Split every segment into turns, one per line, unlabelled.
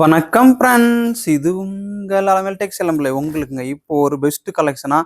வணக்கம் ஃப்ரெண்ட்ஸ், இது உங்கள் அலமேல் டெக்ஸ் எலம்பிளை. உங்களுக்குங்க இப்போ ஒரு பெஸ்ட் கலெக்ஷனா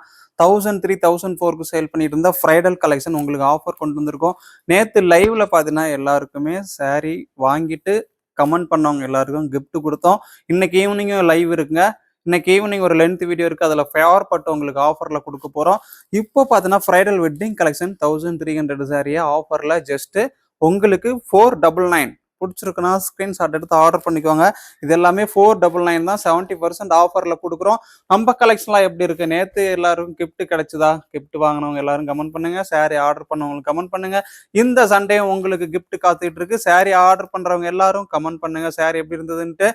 1003 1004க்கு சேல் பண்ணிட்டு இருந்த ஃப்ரைடல் கலெக்ஷன் உங்களுக்கு ஆஃபர் கொண்டு வந்திருக்கோம். நேற்று லைவ்ல பார்த்தீங்கன்னா எல்லாருக்குமே saree வாங்கிட்டு கமெண்ட் பண்ணவங்க எல்லாருக்கும் gift கொடுத்தோம். இன்னைக்கு ஈவினிங்கும் லைவ் இருக்குங்க. இன்னைக்கு ஈவினிங் ஒரு லென்த் வீடியோ இருக்கு. அதில் ஃபேவர் பட்டு உங்களுக்கு ஆஃபர்ல கொடுக்க போறோம். இப்போ பார்த்தீங்கன்னா ஃப்ரைடல் வெட்டிங் கலெக்ஷன் 1300 சாரியா ஆஃபர்ல ஜஸ்ட் உங்களுக்கு 499 பிடிச்சிருக்குன்னா ஸ்க்ரீன்ஷாட் எடுத்து ஆர்டர் பண்ணிக்கோங்க. இது எல்லாமே 499 தான். 70% ஆஃபர்ல கொடுக்குறோம். நம்ம கலெக்ஷன்லாம் எப்படி இருக்கு? நேற்று எல்லாரும் கிஃப்ட் கிடைச்சதா? கிஃப்ட் வாங்கினவங்க எல்லாரும் கமெண்ட் பண்ணுங்க. சாரி ஆர்டர் பண்ணவங்களுக்கு கமெண்ட் பண்ணுங்க. இந்த சண்டே உங்களுக்கு கிஃப்ட் காத்துட்டு இருக்கு. சாரி ஆர்டர் பண்றவங்க எல்லாரும் கமெண்ட் பண்ணுங்க சாரி எப்படி இருந்ததுன்ட்டு.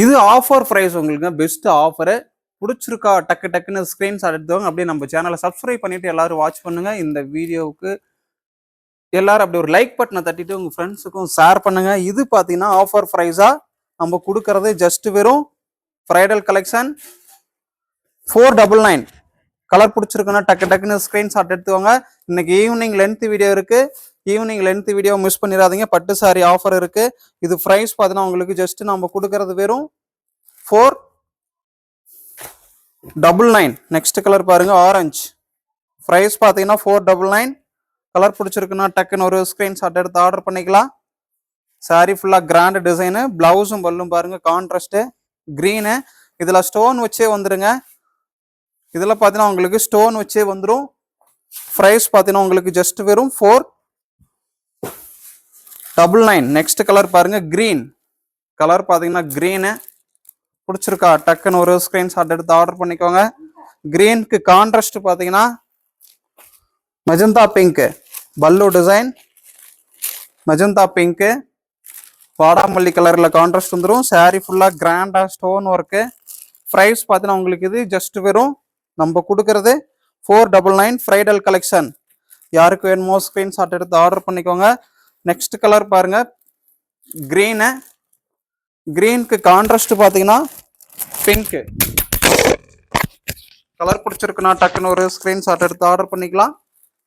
இது ஆஃபர் ப்ரைஸ் உங்களுக்கு பெஸ்ட் ஆஃபரு. பிடிச்சிருக்கா டக்கு டக்குன்னு ஸ்க்ரீன்ஷாட் எடுத்துவாங்க. அப்படியே நம்ம சேனலை சப்ஸ்கிரைப் பண்ணிட்டு எல்லாரும் வாட்ச் பண்ணுங்க. இந்த வீடியோவுக்கு எல்லாரும் அப்படி ஒரு லைக் பட்டனை தட்டிட்டு உங்க ஃப்ரெண்ட்ஸுக்கும் ஷேர் பண்ணுங்க. இது பார்த்தீங்கன்னா ஆஃபர் ப்ரைஸா நம்ம கொடுக்கறது ஜஸ்ட் வெறும் ஃப்ரைடல் கலெக்ஷன் 499. கலர் பிடிச்சிருக்குன்னா டக்கு டக்குன்னு ஸ்க்ரீன்ஷாட் எடுத்துவாங்க. இன்னைக்கு ஈவினிங் லென்த் வீடியோ இருக்கு. ஈவினிங் லென்த் வீடியோ மிஸ் பண்ணிடாதீங்க. பட்டு சாரி ஆஃபர் இருக்கு. இது ப்ரைஸ் பார்த்தீங்கன்னா உங்களுக்கு ஜஸ்ட் நம்ம கொடுக்கறது வெறும் 499. நெக்ஸ்ட் கலர் பாருங்க, ஆரஞ்சு. ப்ரைஸ் பார்த்தீங்கன்னா 499. கலர் பிடிச்சிருக்குன்னா டக்குன்னு ஒரு ஸ்க்ரீன்ஷாட் எடுத்து ஆர்டர் பண்ணிக்கலாம். சாரி ஃபுல்லாக கிராண்ட் டிசைனு. பிளவுஸும் பல்லும் பாருங்க கான்ட்ராஸ்ட்டு க்ரீனு. இதில் ஸ்டோன் வச்சே வந்துடுங்க. இதில் பார்த்தீங்கன்னா உங்களுக்கு ஸ்டோன் வச்சே வந்துடும். ப்ரைஸ் பார்த்தீங்கன்னா உங்களுக்கு ஜஸ்ட் வெறும் 499. நெக்ஸ்ட் கலர் பாருங்க, க்ரீன். கலர் பார்த்தீங்கன்னா க்ரீனு. பிடிச்சிருக்கா டக்குன்னு ஒரு ஸ்க்ரீன்ஷாட் எடுத்து ஆர்டர் பண்ணிக்கோங்க. க்ரீனுக்கு கான்ட்ராஸ்ட் பார்த்தீங்கன்னா மெஜந்தா பிங்க். பல்லு டிசைன் மெஜந்தா பிங்க்கு. வாடாமல்லி கலரில் கான்ட்ராஸ்ட் வந்துடும். சாரி ஃபுல்லாக கிராண்டாக ஸ்டோன் ஒர்க்கு. ப்ரைஸ் பார்த்தீங்கன்னா உங்களுக்கு இது ஜஸ்ட் வெறும் நம்ம கொடுக்கறது 499. Friedel collection. யாருக்கு வேணுமோ ஸ்க்ரீன்ஷாட் எடுத்து ஆர்டர் பண்ணிக்கோங்க. நெக்ஸ்ட் கலர் பாருங்க, க்ரீனு. க்ரீனுக்கு கான்ட்ராஸ்ட் பார்த்தீங்கன்னா பிங்க்கு. கலர் பிடிச்சிருக்குன்னா டக்குன்னு ஒரு ஸ்க்ரீன்ஷாட் எடுத்து ஆர்டர் பண்ணிக்கலாம்.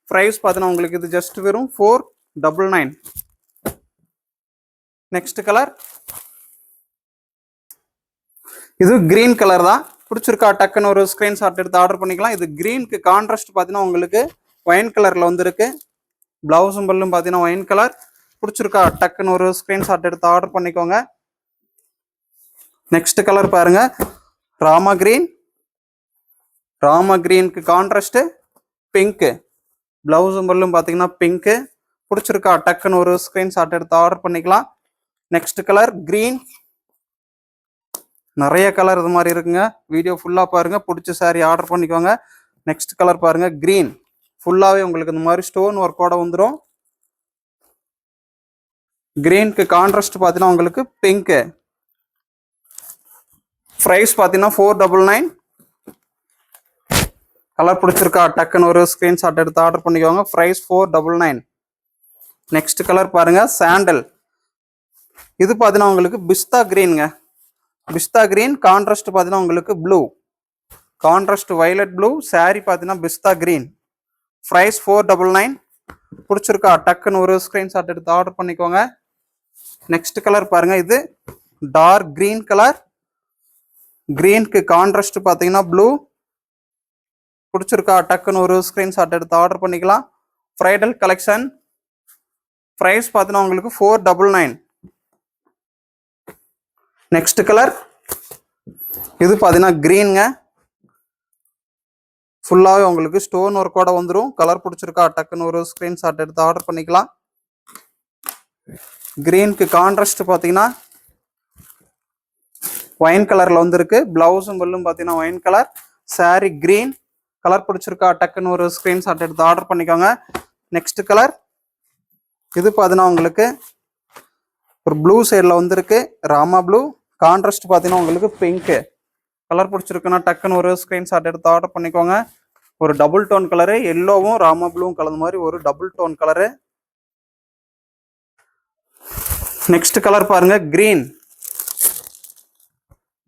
ப்ரைஸ் பார்த்தீங்கன்னா உங்களுக்கு இது ஜஸ்ட் வெறும் 499. நெக்ஸ்ட் கலர், இது கிரீன் கலர் தான். பிடிச்சிருக்கா டக்குன்னு ஒரு ஸ்க்ரீன்ஷாட் எடுத்து ஆர்டர் பண்ணிக்கலாம். இது கிரீனுக்கு கான்ட்ராஸ்ட் பார்த்தீங்கன்னா உங்களுக்கு ஒயின் கலரில் வந்துருக்கு. பிளவுஸும் பல்லும் பார்த்தீங்கன்னா ஒயின் கலர். பிடிச்சிருக்கா டக்குன்னு ஒரு ஸ்க்ரீன்ஷாட் எடுத்து ஆர்டர் பண்ணிக்கோங்க. நெக்ஸ்ட் கலர் பாருங்க, ராமா கிரீன். ராமா கிரீனுக்கு கான்ட்ராஸ்ட் பிங்க்கு. பிளவுஸும் பல்லும் பார்த்தீங்கன்னா பிங்க்கு. பிடிச்சிருக்கா டக்குன்னு ஒரு ஸ்க்ரீன்ஷாட் எடுத்து ஆர்டர் பண்ணிக்கலாம். Next colour, green. நிறைய கலர் இது மாதிரி இருக்குங்க. வீடியோ ஃபுல்லாக பாருங்க. பிடிச்ச சாரி ஆர்டர் பண்ணிக்கோங்க. நெக்ஸ்ட் கலர் பாருங்க, க்ரீன். ஃபுல்லாகவே உங்களுக்கு இந்த மாதிரி ஸ்டோன் ஒர்க்கோட வந்துடும். க்ரீனுக்கு கான்ட்ராஸ்ட் பார்த்தீங்கன்னா உங்களுக்கு பிங்க்கு. ப்ரைஸ் பார்த்தீங்கன்னா 499. கலர் பிடிச்சிருக்கா டக்குன்னு ஒரு ஸ்க்ரீன்ஷாட் எடுத்து ஆர்டர் பண்ணிக்கோங்க. ப்ரைஸ் 499. நெக்ஸ்ட் கலர் பாருங்க, சாண்டல். இது பார்த்தீங்கன்னா உங்களுக்கு பிஸ்தா கிரீனுங்க. பிஸ்தா கிரீன். கான்ட்ராஸ்ட் பார்த்தீங்கன்னா உங்களுக்கு blue. Contrast violet blue. Sorry பார்த்தீங்கன்னா பிஸ்தா கிரீன். ப்ரைஸ் 499. பிடிச்சிருக்கா டக்குன்னு ஒரு ஸ்க்ரீன்ஷாட் எடுத்து ஆர்டர் பண்ணிக்கோங்க. நெக்ஸ்ட் கலர் பாருங்க, இது டார்க் கிரீன் கலர். கிரீனுக்கு கான்ட்ராஸ்ட் பார்த்தீங்கன்னா ப்ளூ. பிடிச்சிருக்கா டக்குன்னு ஒரு ஸ்க்ரீன்ஷாட் எடுத்து ஆர்டர் பண்ணிக்கலாம். Friedel collection. ப்ரைஸ் பார்த்தீங்கன்னா உங்களுக்கு 499. நெக்ஸ்ட் கலர், இது பார்த்தீங்கன்னா க்ரீனுங்க. ஃபுல்லாகவே உங்களுக்கு ஸ்டோன் ஒர்க்கோட வந்துடும். கலர் பிடிச்சிருக்கா டக்குன்னு ஒரு ஸ்க்ரீன்ஷாட் எடுத்து ஆர்டர் பண்ணிக்கலாம். க்ரீனுக்கு கான்ட்ராஸ்ட் பார்த்தீங்கன்னா ஒயின் கலரில் வந்துருக்கு. பிளவுஸும் பல்லும் பார்த்தீங்கன்னா wine colour. Sorry green. Colour பிடிச்சிருக்கா டக்குன்னு ஒரு ஸ்க்ரீன்ஷாட் எடுத்து ஆர்டர் பண்ணிக்கோங்க. நெக்ஸ்ட் கலர், இது பார்த்தீங்கன்னா உங்களுக்கு ஒரு ப்ளூ சைடில் வந்துருக்கு. ராமா ப்ளூ. கான்ட்ராஸ்ட் பார்த்தீங்கன்னா உங்களுக்கு பிங்க்கு. கலர் பிடிச்சிருக்குன்னா டக்குன்னு ஒரு ஸ்க்ரீன்ஷாட் எடுத்து ஆர்டர் பண்ணிக்கோங்க. ஒரு டபுள் டோன் கலரு, எல்லோவும் ராமா ப்ளூவும் கலந்த மாதிரி ஒரு double tone colour. Next colour பாருங்க, க்ரீன்.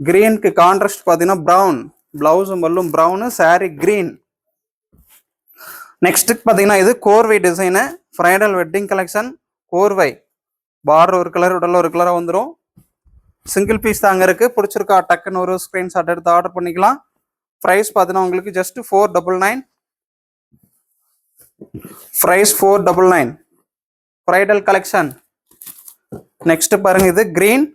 க்ரீனுக்கு கான்ட்ராஸ்ட் பார்த்தீங்கன்னா ப்ரௌன். பிளவுஸும் பல்லும் ப்ரௌனு. சாரி க்ரீன். நெக்ஸ்ட் பார்த்தீங்கன்னா இது கோர்வை டிசைனு. ஃப்ரைடல் வெட்டிங் கலெக்ஷன் கோர்வை. பார்டர் ஒரு கலர், உடல் ஒரு கலராக வந்துடும். சிங்கிள் பீஸ் தாங்க இருக்கு. பிடிச்சிருக்கா டக்குன்னு ஒரு ஸ்க்ரீன்ஷாட் எடுத்து ஆர்டர் பண்ணிக்கலாம். ப்ரைஸ் பார்த்தீங்கன்னா உங்களுக்கு just 499. Price 499. Bridal collection. Next பாருங்க, இது கிரீன்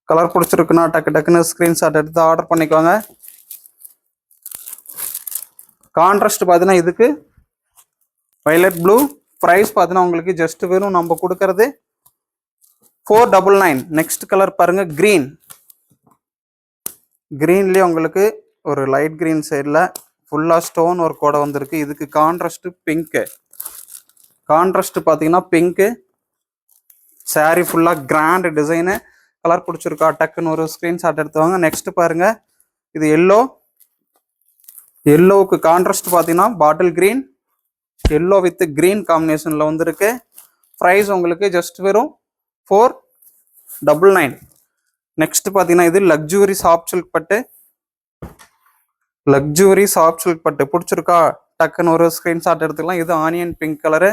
கலர் பிடிச்சிருக்குன்னா டக்குன்னு ஸ்க்ரீன்ஷாட் எடுத்து ஆர்டர் பண்ணிக்கோங்க. கான்ட்ராஸ்ட் பார்த்தீங்கன்னா இதுக்கு வயலட் ப்ளூ. ப்ரைஸ் பார்த்தீங்கன்னா உங்களுக்கு ஜஸ்ட் வெறும் நம்ம கொடுக்கறது 499. நெக்ஸ்ட் கலர் பாருங்க, கிரீன். கிரீன்லேயே உங்களுக்கு ஒரு லைட் கிரீன் சைடில் ஃபுல்லாக ஸ்டோன் ஒர்க்கோட வந்திருக்கு. இதுக்கு கான்ட்ராஸ்ட் பிங்க்கு. கான்ட்ராஸ்ட் பார்த்தீங்கன்னா பிங்க்கு. சாரீ ஃபுல்லாக கிராண்ட் டிசைனு. கலர் பிடிச்சிருக்கா டக்குன்னு ஒரு ஸ்க்ரீன்ஷாட் எடுத்துவாங்க. நெக்ஸ்ட் பாருங்க, இது எல்லோ. எல்லோவுக்கு கான்ட்ராஸ்ட் பார்த்தீங்கன்னா bottle green. Yellow with green காம்பினேஷனில் வந்திருக்கு. ப்ரைஸ் உங்களுக்கு ஜஸ்ட் வெறும் 499. நெக்ஸ்ட் பார்த்தீங்கன்னா இது லக்ஸுரி சாஃப்ட் சில்க் பட்டு. லக்ஸுரி சாஃப்ட் சில்க் பட்டு பிடிச்சிருக்கா டக்குன்னு ஒரு ஸ்க்ரீன்ஷாட் எடுத்துக்கலாம். இது ஆனியன் பிங்க் கலரு.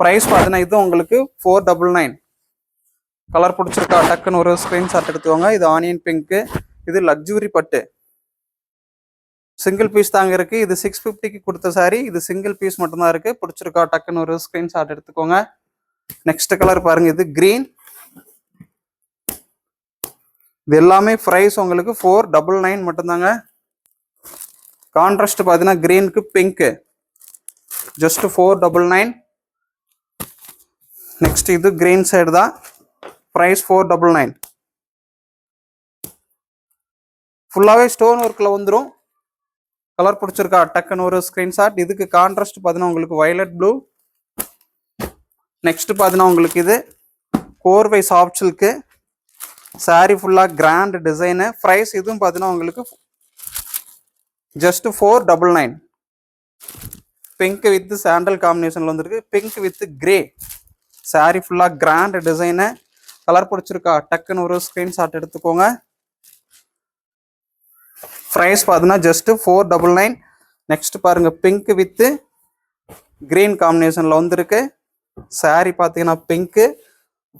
ப்ரைஸ் பார்த்தீங்கன்னா இது உங்களுக்கு 499. கலர் பிடிச்சிருக்கா டக்குன்னு ஒரு ஸ்க்ரீன்ஷாட் எடுத்துக்கோங்க. இது ஆனியன் பிங்க்கு. இது லக்ஸுரி பட்டு. சிங்கிள் பீஸ் தாங்க இருக்கு. இது 650க்கு கொடுத்த சாரி. இது சிங்கிள் பீஸ் மட்டும்தான் இருக்கு. பிடிச்சிருக்கா டக்குன்னு ஒரு ஸ்க்ரீன்ஷாட் எடுத்துக்கோங்க. நெக்ஸ்ட் கலர் பாருங்க, இது கிரீன். இது எல்லாமே ப்ரைஸ் உங்களுக்கு 499 மட்டும்தாங்க. கான்ட்ராஸ்ட் பார்த்தீங்கன்னா கிரீனுக்கு பிங்க்கு ஜஸ்ட் 499. நெக்ஸ்ட் இது கிரீன் சைடு தான். ப்ரைஸ் 499. ஃபுல்லாகவே ஸ்டோன் ஒர்க்கில் வந்துடும். கலர் பிடிச்சிருக்கா டக்குன்னு ஒரு ஸ்க்ரீன்ஷாட். இதுக்கு கான்ட்ராஸ்ட் பார்த்தீங்கன்னா உங்களுக்கு வயலட் ப்ளூ. நெக்ஸ்ட் பார்த்தீங்கன்னா உங்களுக்கு இது கோர்வை சாஃப்ட் சில்க்கு. சாரீ ஃபுல்லாக கிராண்ட் டிசைனு. ப்ரைஸ் இதுவும் பார்த்தீங்கன்னா உங்களுக்கு ஜஸ்ட் 499. பிங்க் வித் சாண்டல் காம்பினேஷனில் வந்துருக்கு. Pink with grey. சாரீ ஃபுல்லாக கிராண்ட் டிசைனு. கலர் பிடிச்சிருக்கா டக்குன்னு ஒரு ஸ்க்ரீன்ஷாட் எடுத்துக்கோங்க. ப்ரைஸ் பார்த்தீங்கன்னா ஜஸ்ட் 499. நெக்ஸ்ட் பாருங்க, பிங்க் வித் கிரீன் காம்பினேஷனில் வந்துருக்கு. சாரீ பார்த்தீங்கன்னா பிங்க்கு.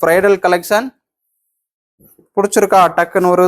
Bridal collection. பிடிச்சிருக்கா டக்குன்னு ஒரு